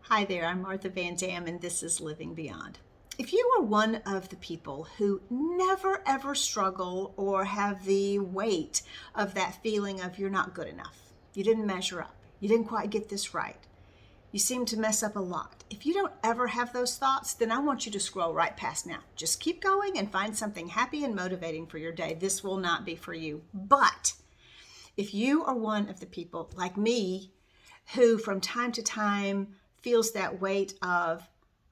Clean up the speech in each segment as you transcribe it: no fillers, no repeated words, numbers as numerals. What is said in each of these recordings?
Hi there, I'm Martha Van Dam, and this is Living Beyond. If you are one of the people who never ever struggle or have the weight of that feeling of you're not good enough, you didn't measure up, you didn't quite get this right, you seem to mess up a lot. If you don't ever have those thoughts, then I want you to scroll right past now. Just keep going and find something happy and motivating for your day. This will not be for you. But if you are one of the people like me who from time to time feels that weight of,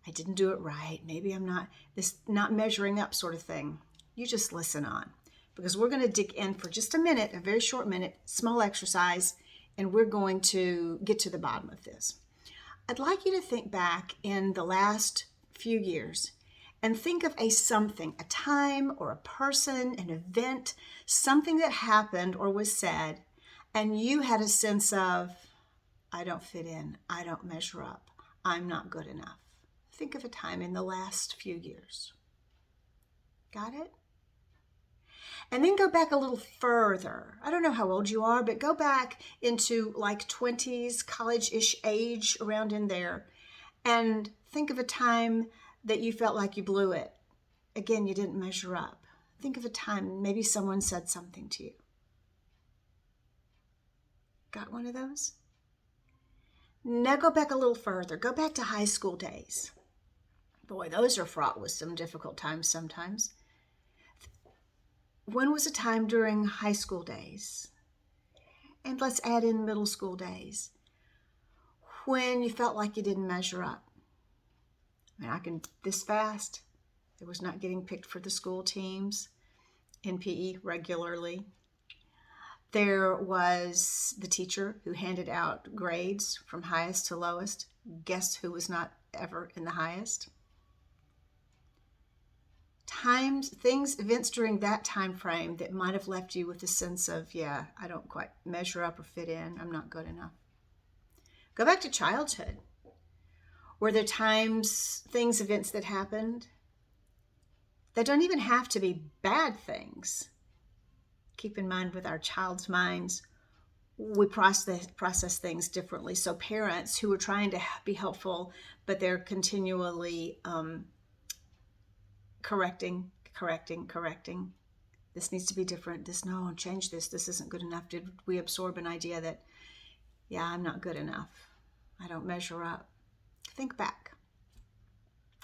I didn't do it right, maybe I'm not, this not measuring up sort of thing, you just listen on. Because we're going to dig in for just a minute, a very short minute, small exercise, and we're going to get to the bottom of this. I'd like you to think back in the last few years and think of a something, a time or a person, an event, something that happened or was said, and you had a sense of, I don't fit in, I don't measure up, I'm not good enough. Think of a time in the last few years. Got it? And then go back a little further. I don't know how old you are, but go back into like 20s, college-ish age, around in there, and think of a time that you felt like you blew it. Again, you didn't measure up. Think of a time maybe someone said something to you. Got one of those? Now go back a little further. Go back to high school days. Boy, those are fraught with some difficult times sometimes. When was a time during high school days, and let's add in middle school days, when you felt like you didn't measure up? This fast, it was not getting picked for the school teams in PE regularly. There was the teacher who handed out grades from highest to lowest. Guess who was not ever in the highest? Events during that time frame that might have left you with a sense of, yeah, I don't quite measure up or fit in, I'm not good enough. Go back to childhood. Were there events that happened that don't even have to be bad things? Keep in mind, with our child's minds, we process things differently. So parents who are trying to be helpful, but they're continually correcting. This needs to be different. No, change this. This isn't good enough. Did we absorb an idea that, yeah, I'm not good enough, I don't measure up? Think back.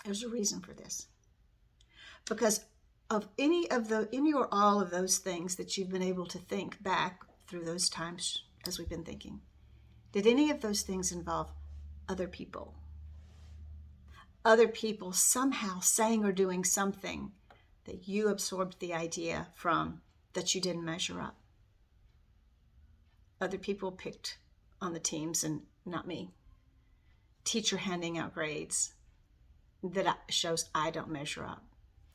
There's a reason for this. Because of any or all of those things that you've been able to think back through those times as we've been thinking, did any of those things involve other people? Other people somehow saying or doing something that you absorbed the idea from, that you didn't measure up? Other people picked on the teams and not me. Teacher handing out grades that shows I don't measure up.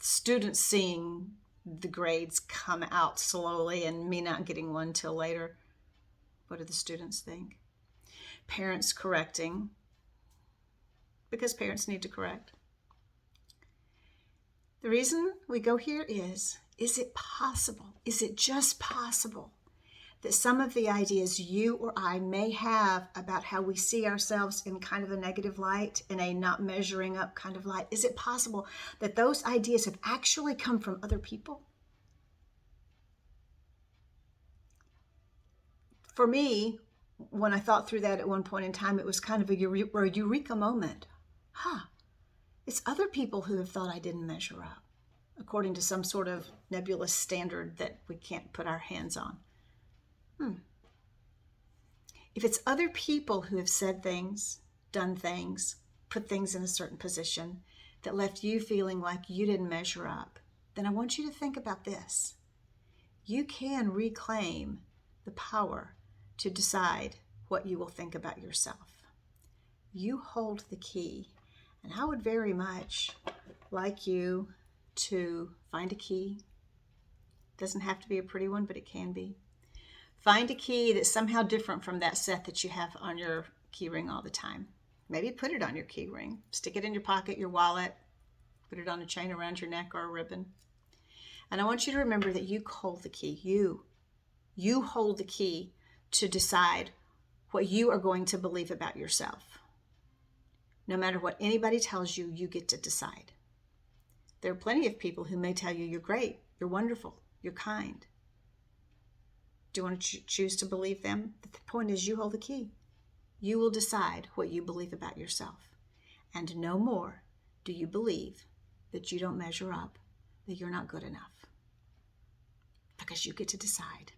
Students seeing the grades come out slowly and me not getting one till later. What do the students think? Parents correcting, because parents need to correct. The reason we go here is it possible? Is it just possible that some of the ideas you or I may have about how we see ourselves in kind of a negative light, in a not measuring up kind of light, is it possible that those ideas have actually come from other people? For me, when I thought through that at one point in time, it was kind of a eureka moment. It's other people who have thought I didn't measure up, according to some sort of nebulous standard that we can't put our hands on. If it's other people who have said things, done things, put things in a certain position that left you feeling like you didn't measure up, then I want you to think about this. You can reclaim the power to decide what you will think about yourself. You hold the key, and I would very much like you to find a key. It doesn't have to be a pretty one, but it can be. Find a key that's somehow different from that set that you have on your key ring all the time. Maybe put it on your key ring. Stick it in your pocket, your wallet. Put it on a chain around your neck or a ribbon. And I want you to remember that you hold the key. You hold the key to decide what you are going to believe about yourself. No matter what anybody tells you, you get to decide. There are plenty of people who may tell you you're great, you're wonderful, you're kind. Do you want to choose to believe them? The point is, you hold the key. You will decide what you believe about yourself. And no more do you believe that you don't measure up, that you're not good enough. Because you get to decide.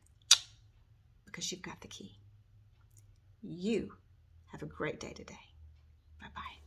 Because you've got the key. You have a great day today. Bye-bye.